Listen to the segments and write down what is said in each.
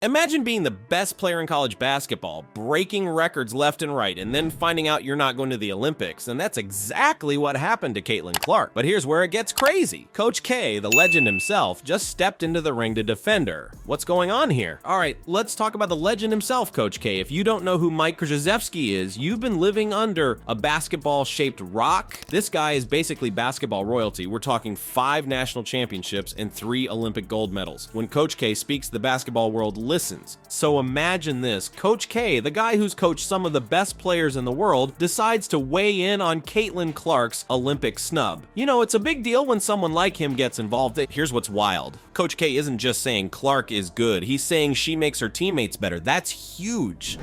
Imagine being the best player in college basketball, breaking records left and right, and then finding out you're not going to the Olympics. And that's exactly what happened to Caityln Clark. But here's where it gets crazy. Coach K, the legend himself, just stepped into the ring to defend her. What's going on here? All right, let's talk about the legend himself, Coach K. If you don't know who Mike Krzyzewski is, you've been living under a basketball-shaped rock. This guy is basically basketball royalty. We're talking 5 national championships and 3 Olympic gold medals. When Coach K speaks, the basketball world listens. So imagine this. Coach K, the guy who's coached some of the best players in the world, decides to weigh in on Caityln Clark's Olympic snub. You know, it's a big deal when someone like him gets involved. Here's what's wild. Coach K isn't just saying Clark is good. He's saying she makes her teammates better. That's huge.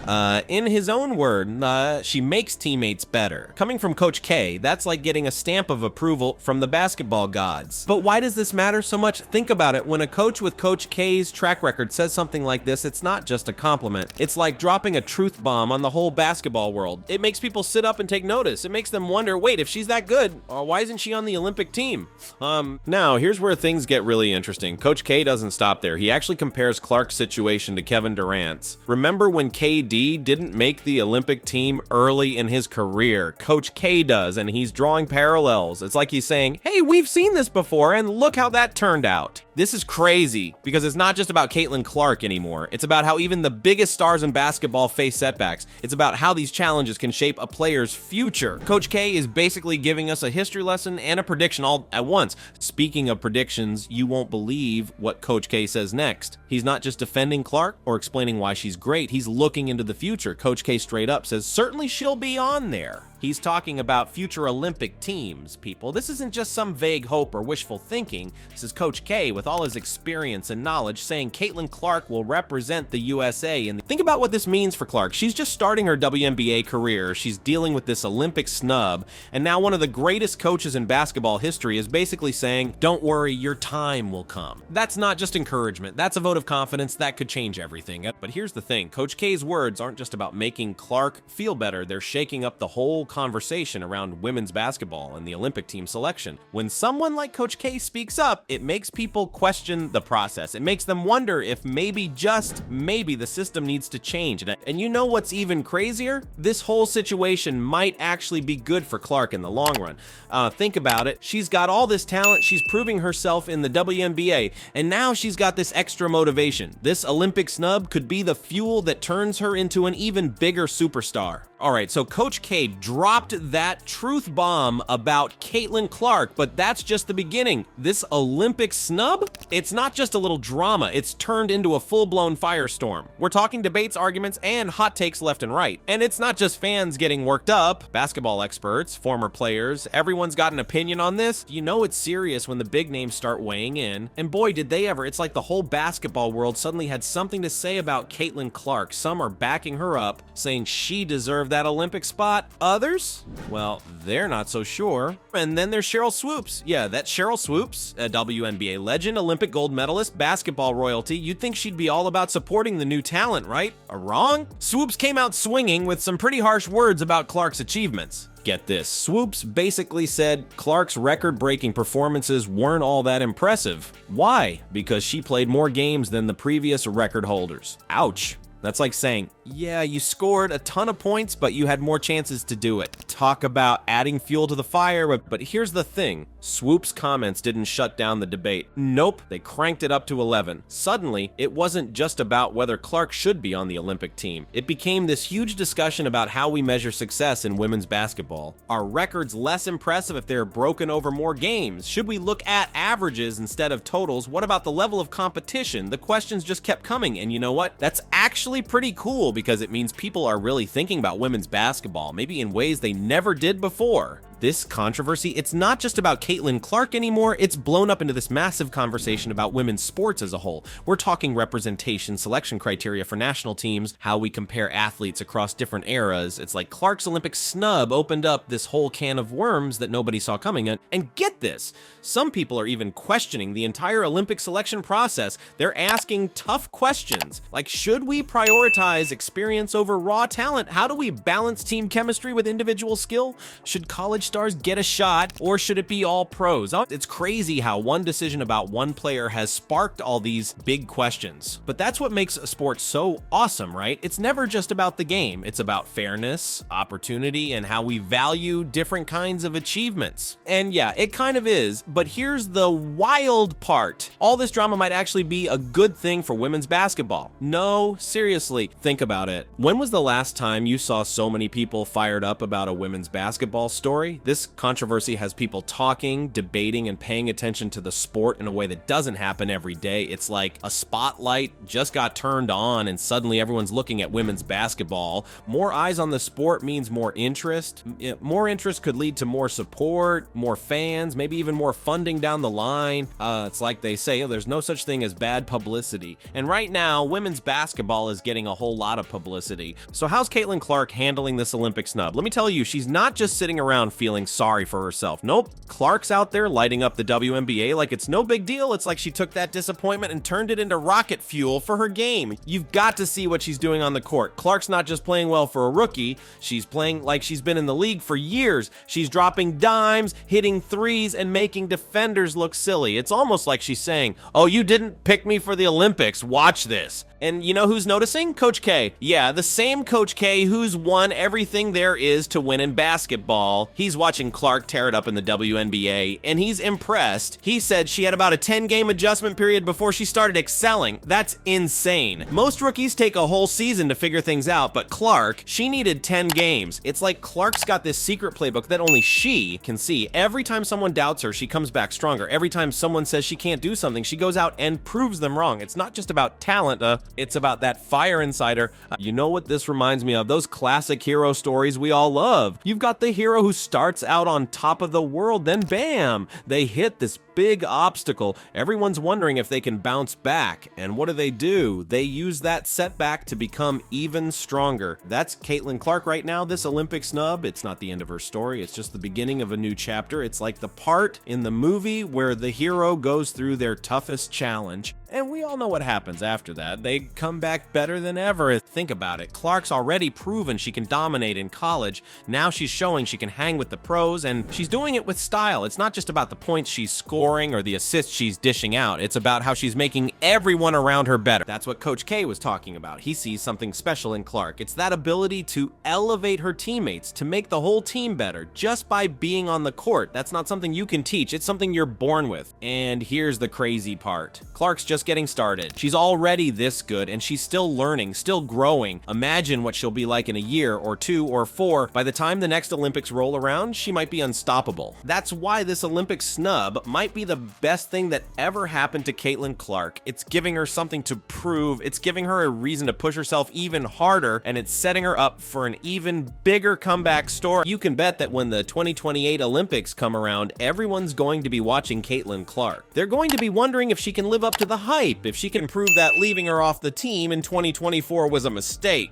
In his own word, she makes teammates better. Coming from Coach K, that's like getting a stamp of approval from the basketball gods. But why does this matter so much? Think about it. When a coach with Coach K's track record says something like this, it's not just a compliment. It's like dropping a truth bomb on the whole basketball world. It makes people sit up and take notice. It makes them wonder, wait, if she's that good, why isn't she on the Olympic team? Now, here's where things get really interesting. Coach K doesn't stop there. He actually compares Clark's situation to Kevin Durant's. Remember when KD didn't make the Olympic team early in his career? Coach K does, and he's drawing parallels. It's like he's saying, hey, we've seen this before, and look how that turned out. This is crazy because it's not just about Caityln Clark anymore. It's about how even the biggest stars in basketball face setbacks. It's about how these challenges can shape a player's future. Coach K is basically giving us a history lesson and a prediction all at once. Speaking of predictions, you won't believe what Coach K says next. He's not just defending Clark or explaining why she's great. He's looking into the future. Coach K straight up says, certainly she'll be on there. He's talking about future Olympic teams, people. This isn't just some vague hope or wishful thinking. This is Coach K with all his experience and knowledge saying Caityln Clark will represent the USA. And think about what this means for Clark. She's just starting her WNBA career. She's dealing with this Olympic snub. And now one of the greatest coaches in basketball history is basically saying, don't worry, your time will come. That's not just encouragement. That's a vote of confidence that could change everything. But here's the thing. Coach K's words aren't just about making Clark feel better. They're shaking up the whole conversation around women's basketball and the Olympic team selection. When someone like Coach K speaks up, it makes people question the process. It makes them wonder if maybe, just maybe, the system needs to change. And you know what's even crazier? This whole situation might actually be good for Clark in the long run. Think about it. She's got all this talent. She's proving herself in the WNBA. And now she's got this extra motivation. This Olympic snub could be the fuel that turns her into an even bigger superstar. All right, so Coach K dropped that truth bomb about Caityln Clark, but that's just the beginning. This Olympic snub, it's not just a little drama, it's turned into a full-blown firestorm. We're talking debates, arguments, and hot takes left and right. And it's not just fans getting worked up, basketball experts, former players, everyone's got an opinion on this. You know it's serious when the big names start weighing in. And boy, did they ever. It's like the whole basketball world suddenly had something to say about Caityln Clark. Some are backing her up, saying she deserved that Olympic spot. Others, well, they're not so sure. And then there's Sheryl Swoopes. Yeah, that's Sheryl Swoopes, a WNBA legend, Olympic gold medalist, basketball royalty. You'd think she'd be all about supporting the new talent, right? Wrong? Swoopes came out swinging with some pretty harsh words about Clark's achievements. Get this, Swoopes basically said Clark's record-breaking performances weren't all that impressive. Why? Because she played more games than the previous record holders. Ouch. That's like saying, yeah, you scored a ton of points, but you had more chances to do it. Talk about adding fuel to the fire, but here's the thing. Swoopes' comments didn't shut down the debate. Nope, they cranked it up to 11. Suddenly, it wasn't just about whether Clark should be on the Olympic team. It became this huge discussion about how we measure success in women's basketball. Are records less impressive if they're broken over more games? Should we look at averages instead of totals? What about the level of competition? The questions just kept coming, and you know what? That's actually pretty cool because it means people are really thinking about women's basketball, maybe in ways they never did before. This controversy, it's not just about Caityln Clark anymore, it's blown up into this massive conversation about women's sports as a whole. We're talking representation, selection criteria for national teams, how we compare athletes across different eras. It's like Clark's Olympic snub opened up this whole can of worms that nobody saw coming. And get this, some people are even questioning the entire Olympic selection process. They're asking tough questions, like should we prioritize experience over raw talent? How do we balance team chemistry with individual skill? Should college stars get a shot, or should it be all pros? It's crazy how one decision about one player has sparked all these big questions. But that's what makes a sport so awesome, right? It's never just about the game. It's about fairness, opportunity, and how we value different kinds of achievements. And yeah, it kind of is, but here's the wild part. All this drama might actually be a good thing for women's basketball. No, seriously, think about it. When was the last time you saw so many people fired up about a women's basketball story? This controversy has people talking, debating, and paying attention to the sport in a way that doesn't happen every day. It's like a spotlight just got turned on and suddenly everyone's looking at women's basketball. More eyes on the sport means more interest. More interest could lead to more support, more fans, maybe even more funding down the line. It's like they say, there's no such thing as bad publicity. And right now, women's basketball is getting a whole lot of publicity. So how's Caitlin Clark handling this Olympic snub? Let me tell you, she's not just sitting around feeling sorry for herself. Nope, Clark's out there lighting up the WNBA like it's no big deal. It's like she took that disappointment and turned it into rocket fuel for her game. You've got to see what she's doing on the court. Clark's not just playing well for a rookie, she's playing like she's been in the league for years. She's dropping dimes, hitting threes, and making defenders look silly. It's almost like she's saying, oh, you didn't pick me for the Olympics, watch this. And you know who's noticing? Coach K. Yeah, the same Coach K who's won everything there is to win in basketball. He's watching Clark tear it up in the WNBA, and he's impressed. He said she had about a 10-game adjustment period before she started excelling. That's insane. Most rookies take a whole season to figure things out, but Clark, she needed 10 games. It's like Clark's got this secret playbook that only she can see. Every time someone doubts her, she comes back stronger. Every time someone says she can't do something, she goes out and proves them wrong. It's not just about talent, it's about that fire inside her. You know what this reminds me of? Those classic hero stories we all love. You've got the hero who starts out on top of the world, then bam, they hit this big obstacle. Everyone's wondering if they can bounce back. And what do? They use that setback to become even stronger. That's Caitlin Clark right now. This Olympic snub, it's not the end of her story. It's just the beginning of a new chapter. It's like the part in the movie where the hero goes through their toughest challenge. And we all know what happens after that. They come back better than ever. Think about it. Clark's already proven she can dominate in college. Now she's showing she can hang with the pros, and she's doing it with style. It's not just about the points she's scoring or the assists she's dishing out. It's about how she's making everyone around her better. That's what Coach K was talking about. He sees something special in Clark. It's that ability to elevate her teammates, to make the whole team better just by being on the court. That's not something you can teach. It's something you're born with. And here's the crazy part. Clark's just getting started. She's already this good, and she's still learning, still growing. Imagine what she'll be like in a year or 2 or 4. By the time the next Olympics roll around, she might be unstoppable. That's why this Olympic snub might be the best thing that ever happened to Caitlin Clark. It's giving her something to prove. It's giving her a reason to push herself even harder, and it's setting her up for an even bigger comeback story. You can bet that when the 2028 Olympics come around, everyone's going to be watching Caitlin Clark. They're going to be wondering if she can live up to the hype, if she can prove that leaving her off the team in 2024 was a mistake.